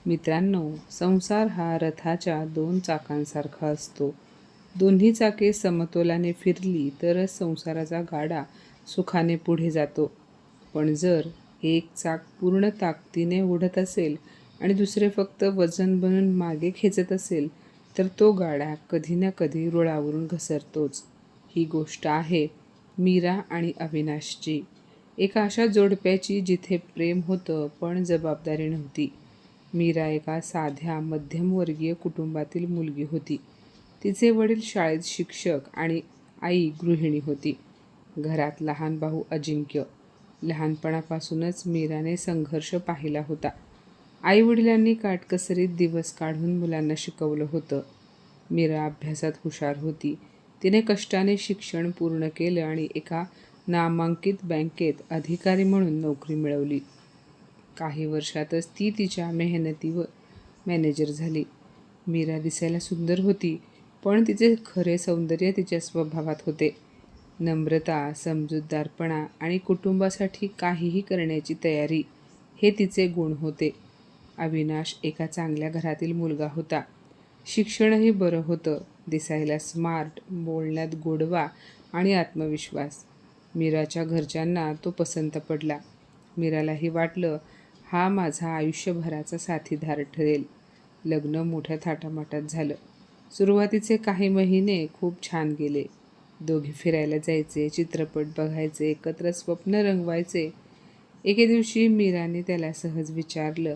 मित्रांनो, संसार हा रथाच्या दोन चाकांसारखा असतो. दोन्ही चाके समतोलाने फिरली तरच संसाराचा गाडा सुखाने पुढे जातो. पण जर एक चाक पूर्ण ताकदीने ओढत असेल आणि दुसरे फक्त वजन बनून मागे खेचत असेल, तर तो गाडा कधी ना कधी रुळावरून घसरतोच. ही गोष्ट आहे मीरा आणि अविनाशची. एका अशा जोडप्याची जिथे प्रेम होतं पण जबाबदारी नव्हती. मीरा एका साध्या मध्यमवर्गीय कुटुंबातील मुलगी होती. तिचे वडील शाळेत शिक्षक आणि आई गृहिणी होती. घरात लहान भाऊ अजिंक्य. लहानपणापासूनच मीराने संघर्ष पाहिला होता. आई-वडिलांनी काटकसरीत दिवस काढून मुलांना शिकवलं होतं. मीरा अभ्यासात हुशार होती. तिने कष्टाने शिक्षण पूर्ण केलं आणि एका नामांकित बँकेत अधिकारी म्हणून नोकरी मिळवली. काही वर्षातच ती तिच्या मेहनतीवर मॅनेजर झाली. मीरा दिसायला सुंदर होती, पण तिचे खरे सौंदर्य तिच्या स्वभावात होते. नम्रता, समजूतदारपणा आणि कुटुंबासाठी काहीही करण्याची तयारी हे तिचे गुण होते. अविनाश एका चांगल्या घरातील मुलगा होता. शिक्षणही बरं होतं, दिसायला स्मार्ट, बोलण्यात गोडवा आणि आत्मविश्वास. मीराच्या घरच्यांना तो पसंत पडला. मीरालाही वाटलं, हा माझा आयुष्यभराचा साथीदार ठरेल. लग्न मोठ्या थाटामाटात झालं. सुरुवातीचे काही महिने खूप छान गेले. दोघे फिरायला जायचे, चित्रपट बघायचे, एकत्र स्वप्न रंगवायचे. एके दिवशी मीराने त्याला सहज विचारलं,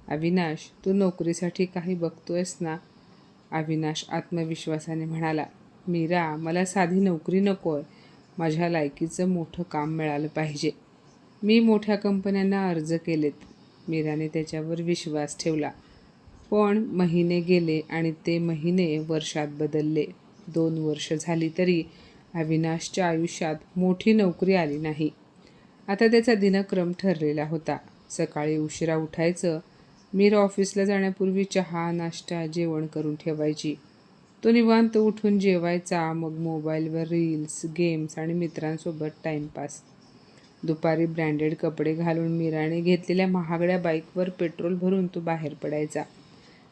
अविनाश, तू नोकरीसाठी काही बघतोयस ना? अविनाश आत्मविश्वासाने म्हणाला, मीरा, मला साधी नोकरी नकोय. माझ्या लायकीचं मोठं काम मिळालं पाहिजे. मी मोठ्या कंपन्यांना अर्ज केलेत. मीराने त्याच्यावर विश्वास ठेवला. पण महिने गेले आणि ते महिने वर्षात बदलले. 2 वर्ष झाली तरी अविनाशच्या आयुष्यात मोठी नोकरी आली नाही. आता त्याचा दिनक्रम ठरलेला होता. सकाळी उशिरा उठायचं. मीरा ऑफिसला जाण्यापूर्वी चहा, नाश्ता, जेवण करून ठेवायची. तो निवांत उठून जेवायचा, मग मोबाईलवर रील्स, गेम्स आणि मित्रांसोबत टाईमपास. दुपारी ब्रँडेड कपडे घालून मीराने घेतलेल्या महागड्या बाईकवर पेट्रोल भरून तो बाहेर पडायचा.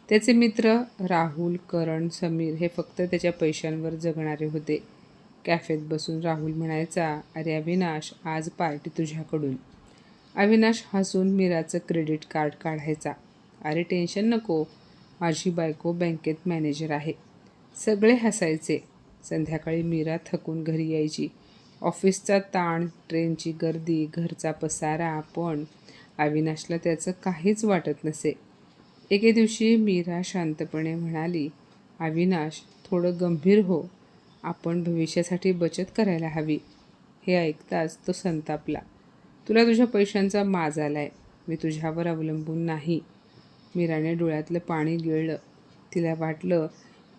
त्याचे मित्र राहुल, करण, समीर हे फक्त त्याच्या पैशांवर जगणारे होते. कॅफेत बसून राहुल म्हणायचा, अरे अविनाश, आज पार्टी तुझ्याकडून. अविनाश हसून मीराचं क्रेडिट कार्ड काढायचा. अरे टेन्शन नको, माझी बायको बँकेत मॅनेजर आहे. सगळे हसायचे. संध्याकाळी मीरा थकून घरी यायची. ऑफिसचा ताण, ट्रेनची गर्दी, घरचा पसारा, पण अविनाशला त्याचं काहीच वाटत नसे. एके दिवशी मीरा शांतपणे म्हणाली, अविनाश, थोडं गंभीर हो. आपण भविष्यासाठी बचत करायला हवी. हे ऐकताच तो संतापला. तुला तुझ्या पैशांचा माज आलाय. मी तुझ्यावर अवलंबून नाही. मीराने डोळ्यातलं पाणी गिळलं. तिला वाटलं,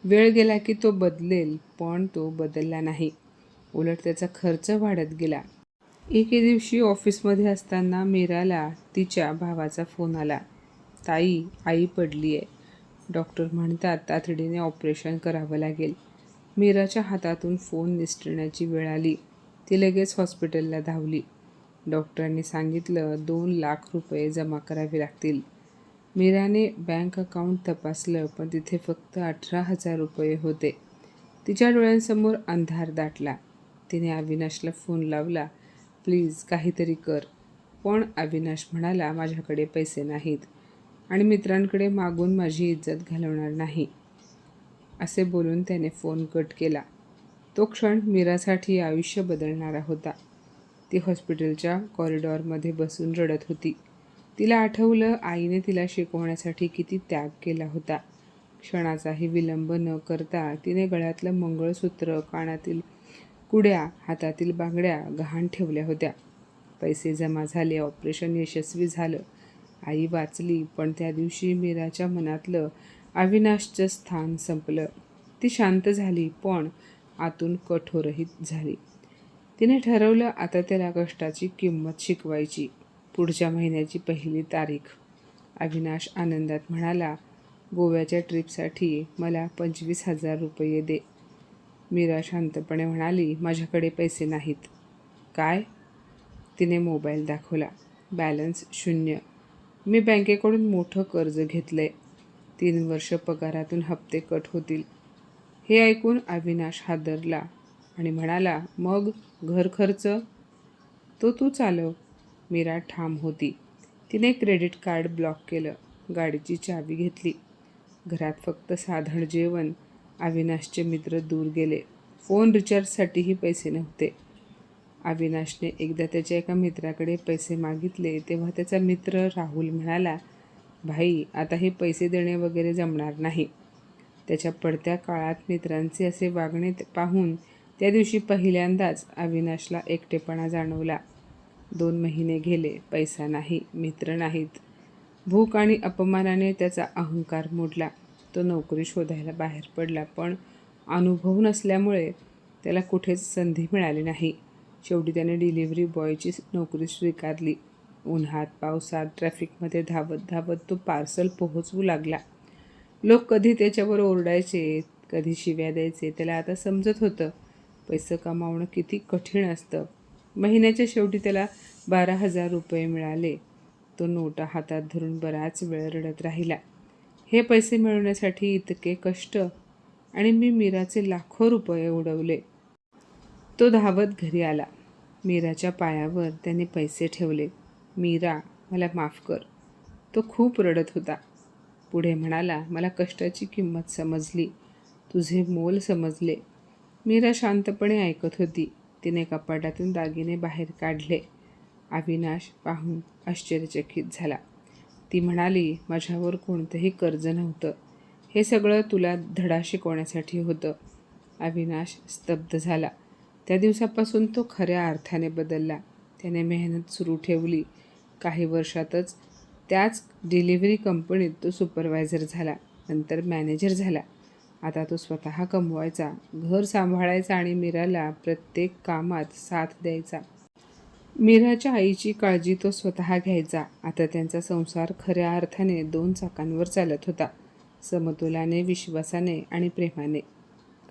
वेळ गेला की तो बदलेल, पण तो बदलला नाही. उलट त्याचा खर्च वाढत गेला. एके दिवशी ऑफिसमध्ये असताना मीराला तिच्या भावाचा फोन आला. ताई, आई पडली आहे. डॉक्टर म्हणतात तातडीने ऑपरेशन करावं लागेल. मीराच्या हातातून फोन निसटण्याची वेळ आली. ती लगेच हॉस्पिटलला धावली. डॉक्टरांनी सांगितलं 2 लाख रुपये जमा करावे लागतील. मीराने बँक अकाउंट तपासलं, पण तिथे फक्त 18,000 रुपये होते. तिच्या डोळ्यांसमोर अंधार दाटला. तिने अविनाशला फोन लावला, प्लीज काहीतरी कर. पण अविनाश म्हणाला, माझ्याकडे पैसे नाहीत आणि मित्रांकडे मागून माझी इज्जत घालवणार नाही. असे बोलून त्याने फोन कट केला. तो क्षण मीरासाठी आयुष्य बदलणारा होता. ती हॉस्पिटलच्या कॉरिडॉरमध्ये बसून रडत होती. तिला आठवलं, आईने तिला शिकवण्यासाठी किती त्याग केला होता. क्षणाचाही विलंब न करता तिने गळ्यातलं मंगळसूत्र, कानातील कुड्या, हातातील बांगड्या गहाण ठेवल्या होत्या. पैसे जमा झाले, ऑपरेशन यशस्वी झालं, आई वाचली. पण त्या दिवशी मीराच्या मनातलं अविनाशचं स्थान संपलं. ती शांत झाली, पण आतून कठोरही झाली. तिने ठरवलं, आता त्याला कष्टाची किंमत शिकवायची. पुढच्या महिन्याची 1 तारीख. अविनाश आनंदात म्हणाला, गोव्याच्या ट्रिपसाठी मला 25,000 रुपये दे. मीरा शांतपणे म्हणाली, माझ्याकडे पैसे नाहीत. काय? तिने मोबाईल दाखवला. बॅलन्स 0. मी बँकेकडून मोठं कर्ज घेतलंय. 3 वर्ष पगारातून हप्ते कट होतील. हे ऐकून अविनाश हादरला आणि म्हणाला, मग घर खर्च? तो तू चालव. मीरा ठाम होती. तिने क्रेडिट कार्ड ब्लॉक केलं. गाडीची चावी घेतली. घरात फक्त साधं जेवण. अविनाशचे मित्र दूर गेले. फोन रिचार्जसाठीही पैसे नव्हते. अविनाशने एकदा त्याच्या एका मित्राकडे पैसे मागितले तेव्हा त्याचा मित्र राहुल म्हणाला, भाई आता हे पैसे देणे वगैरे जमणार नाही. त्याच्या पडत्या काळात मित्रांचे असे वागणे पाहून त्या दिवशी पहिल्यांदाच अविनाशला एकटेपणा जाणवला. 2 महिने गेले. पैसा नाही, मित्र नाहीत. भूक आणि अपमानाने त्याचा अहंकार मोडला. तो नोकरी शोधायला बाहेर पडला, पण अनुभव नसल्यामुळे त्याला कुठेच संधी मिळाली नाही. शेवटी त्याने डिलिव्हरी बॉयची नोकरी स्वीकारली. उन्हात पावसात ट्रॅफिकमध्ये धावत धावत तो पार्सल पोहोचवू लागला. लोक कधी त्याच्यावर ओरडायचे, कधी शिव्या द्यायचे. त्याला आता समजत होतं पैसे कमावणं किती कठीण असतं. महिन्याच्या शेवटी त्याला 12,000 रुपये मिळाले. तो नोटा हातात धरून बराच वेळ रडत राहिला. हे पैसे मिळवण्यासाठी इतके कष्ट आणि मी मीराचे लाखो रुपये उडवले. तो धावत घरी आला. मीराच्या पायावर त्याने पैसे ठेवले. मीरा, मला माफ कर. तो खूप रडत होता. पुढे म्हणाला, मला कष्टाची किंमत समजली. तुझे मोल समजले. मीरा शांतपणे ऐकत होती. तिने कपाटातून दागिने बाहेर काढले. अविनाश पाहून आश्चर्यचकित झाला. ती म्हणाली, माझ्यावर कोणतंही कर्ज नव्हतं. हे सगळं तुला धडा शिकवण्यासाठी होतं. अविनाश स्तब्ध झाला. त्या दिवसापासून तो खऱ्या अर्थाने बदलला. त्याने मेहनत सुरू ठेवली. काही वर्षातच त्याच डिलिव्हरी कंपनीत तो सुपरवायझर झाला. नंतर मॅनेजर झाला. आता तो स्वतः कमवायचा, घर सांभाळायचा आणि मीराला प्रत्येक कामात साथ द्यायचा. मीराच्या आईची काळजी तो स्वतः घ्यायचा. आता त्यांचा संसार खऱ्या अर्थाने 2 चाकांवर चालत होता. समतोलाने, विश्वासाने आणि प्रेमाने.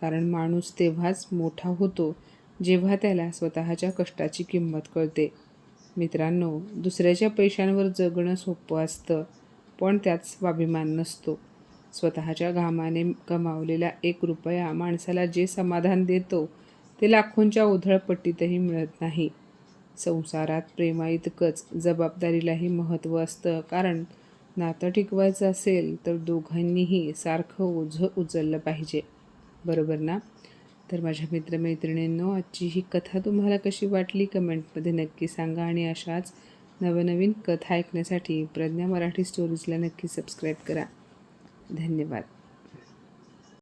कारण माणूस तेव्हाच मोठा होतो जेव्हा त्याला स्वतःच्या कष्टाची किंमत कळते. मित्रांनो, दुसऱ्याच्या पैशांवर जगणं सोपं असतं, पण त्यात स्वाभिमान नसतो. स्वतःच्या घामाने कमावलेला 1 रुपया माणसाला जे समाधान देतो ते लाखोंच्या उधळपट्टीतही मिळत नाही. संसारात प्रेमाइतकंच जबाबदारीलाही महत्त्व असतं. कारण नातं टिकवायचं असेल तर दोघांनीही सारखं ओझं उचललं पाहिजे. बरोबर ना? तर माझ्या मित्रमैत्रिणींनो, आजची ही कथा तुम्हाला कशी वाटली कमेंटमध्ये नक्की सांगा. आणि अशाच नवनवीन कथा ऐकण्यासाठी प्रज्ञा मराठी स्टोरीजला नक्की सबस्क्राईब करा. धन्यवाद.